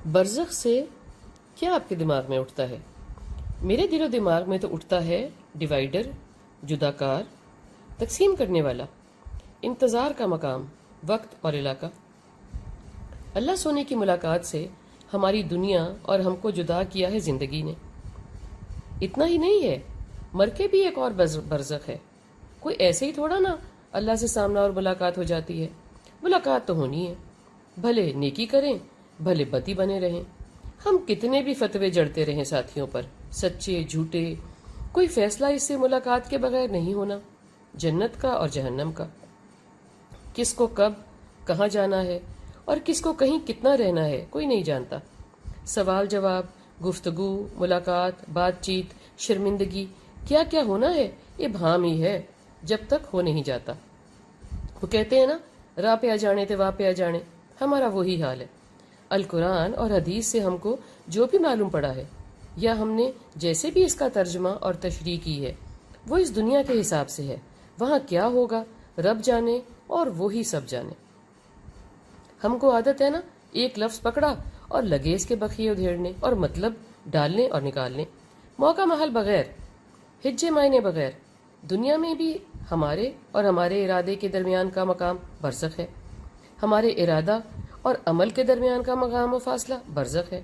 برزخ سے کیا آپ کے دماغ میں اٹھتا ہے؟ میرے دل و دماغ میں تو اٹھتا ہے ڈیوائیڈر، جدا کار، تقسیم کرنے والا، انتظار کا مقام، وقت اور علاقہ۔ اللہ سونے کی ملاقات سے ہماری دنیا اور ہم کو جدا کیا ہے زندگی نے۔ اتنا ہی نہیں ہے، مر کے بھی ایک اور برزخ ہے۔ کوئی ایسے ہی تھوڑا نا اللہ سے سامنا اور ملاقات ہو جاتی ہے۔ ملاقات تو ہونی ہے، بھلے نیکی کریں بھلے بدی بنے رہیں۔ ہم کتنے بھی فتوے جڑتے رہیں ساتھیوں پر، سچے جھوٹے، کوئی فیصلہ اس سے ملاقات کے بغیر نہیں ہونا، جنت کا اور جہنم کا۔ کس کو کب کہاں جانا ہے اور کس کو کہیں کتنا رہنا ہے کوئی نہیں جانتا۔ سوال جواب، گفتگو، ملاقات، بات چیت، شرمندگی، کیا کیا ہونا ہے یہ بھام ہی ہے جب تک ہو نہیں جاتا۔ وہ کہتے ہیں نا، راہ پہ آ جانے تے واہ پہ آ جانے، ہمارا وہی حال ہے۔ القرآن اور حدیث سے ہم کو جو بھی معلوم پڑا ہے یا ہم نے جیسے بھی اس کا ترجمہ اور تشریح کی ہے وہ اس دنیا کے حساب سے ہے۔ وہاں کیا ہوگا رب جانے اور وہی سب جانے۔ ہم کو عادت ہے نا، ایک لفظ پکڑا اور لگے اس کے بخیے ادھیڑنے اور مطلب ڈالنے اور نکالنے، موقع محل بغیر، ہجے معنی بغیر۔ دنیا میں بھی ہمارے اور ہمارے ارادے کے درمیان کا مقام برزخ ہے، ہمارے ارادہ اور عمل کے درمیان کا مقام و فاصلہ برزخ ہے،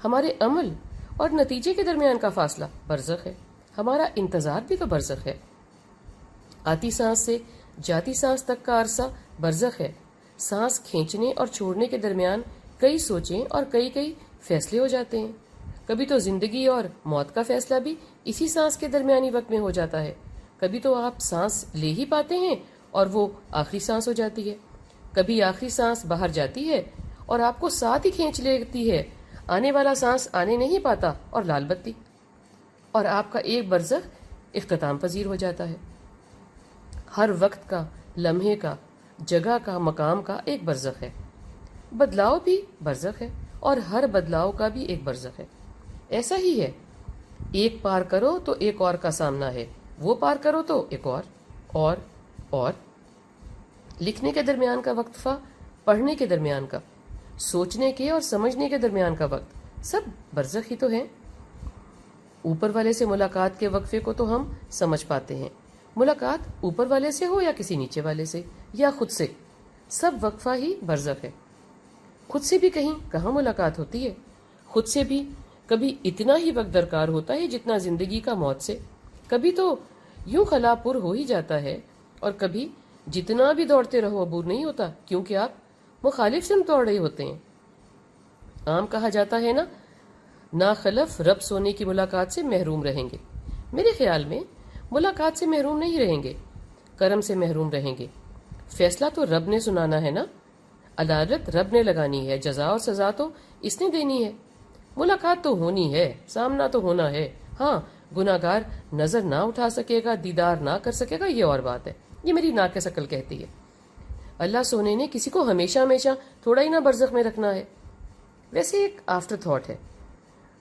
ہمارے عمل اور نتیجے کے درمیان کا فاصلہ برزخ ہے، ہمارا انتظار بھی تو برزخ ہے۔ آتی سانس سے جاتی سانس تک کا عرصہ برزخ ہے۔ سانس کھینچنے اور چھوڑنے کے درمیان کئی سوچیں اور کئی فیصلے ہو جاتے ہیں۔ کبھی تو زندگی اور موت کا فیصلہ بھی اسی سانس کے درمیانی وقت میں ہو جاتا ہے۔ کبھی تو آپ سانس لے ہی پاتے ہیں اور وہ آخری سانس ہو جاتی ہے، کبھی آخری سانس باہر جاتی ہے اور آپ کو ساتھ ہی کھینچ لیتی ہے، آنے والا سانس آنے نہیں پاتا اور لال بتی، اور آپ کا ایک برزخ اختتام پذیر ہو جاتا ہے۔ ہر وقت کا، لمحے کا، جگہ کا، مقام کا ایک برزخ ہے۔ بدلاؤ بھی برزخ ہے اور ہر بدلاؤ کا بھی ایک برزخ ہے۔ ایسا ہی ہے، ایک پار کرو تو ایک اور کا سامنا ہے، وہ پار کرو تو ایک اور لکھنے کے درمیان کا وقفہ، پڑھنے کے درمیان کا، سوچنے کے اور سمجھنے کے درمیان کا وقت، سب برزخ ہی تو ہیں۔ اوپر والے سے ملاقات کے وقفے کو تو ہم سمجھ پاتے ہیں، ملاقات اوپر والے سے ہو یا کسی نیچے والے سے یا خود سے، سب وقفہ ہی برزخ ہے۔ خود سے بھی کہیں کہاں ملاقات ہوتی ہے، خود سے بھی کبھی اتنا ہی وقت درکار ہوتا ہے جتنا زندگی کا موت سے، کبھی تو یوں خلا پر ہو ہی جاتا ہے اور کبھی جتنا بھی دوڑتے رہو عبور نہیں ہوتا، کیونکہ آپ مخالف سمت دوڑ رہے ہوتے ہیں۔ عام کہا جاتا ہے نا، ناخلف رب سونے کی ملاقات سے محروم رہیں گے۔ میرے خیال میں ملاقات سے محروم نہیں رہیں گے، کرم سے محروم رہیں گے۔ فیصلہ تو رب نے سنانا ہے نا، عدالت رب نے لگانی ہے، جزا اور سزا تو اس نے دینی ہے۔ ملاقات تو ہونی ہے، سامنا تو ہونا ہے۔ ہاں، گناہگار نظر نہ اٹھا سکے گا، دیدار نہ کر سکے گا، یہ اور بات ہے، یہ میری ناقص عقل کہتی ہے۔ اللہ سونے نے کسی کو ہمیشہ تھوڑا ہی نہ برزخ میں رکھنا ہے۔ ویسے ایک آفٹر تھاٹ ہے،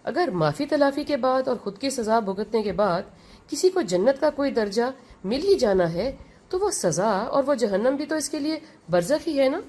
اگر معافی تلافی کے بعد اور خود کی سزا بھگتنے کے بعد کسی کو جنت کا کوئی درجہ مل ہی جانا ہے تو وہ سزا اور وہ جہنم بھی تو اس کے لیے برزخ ہی ہے نا۔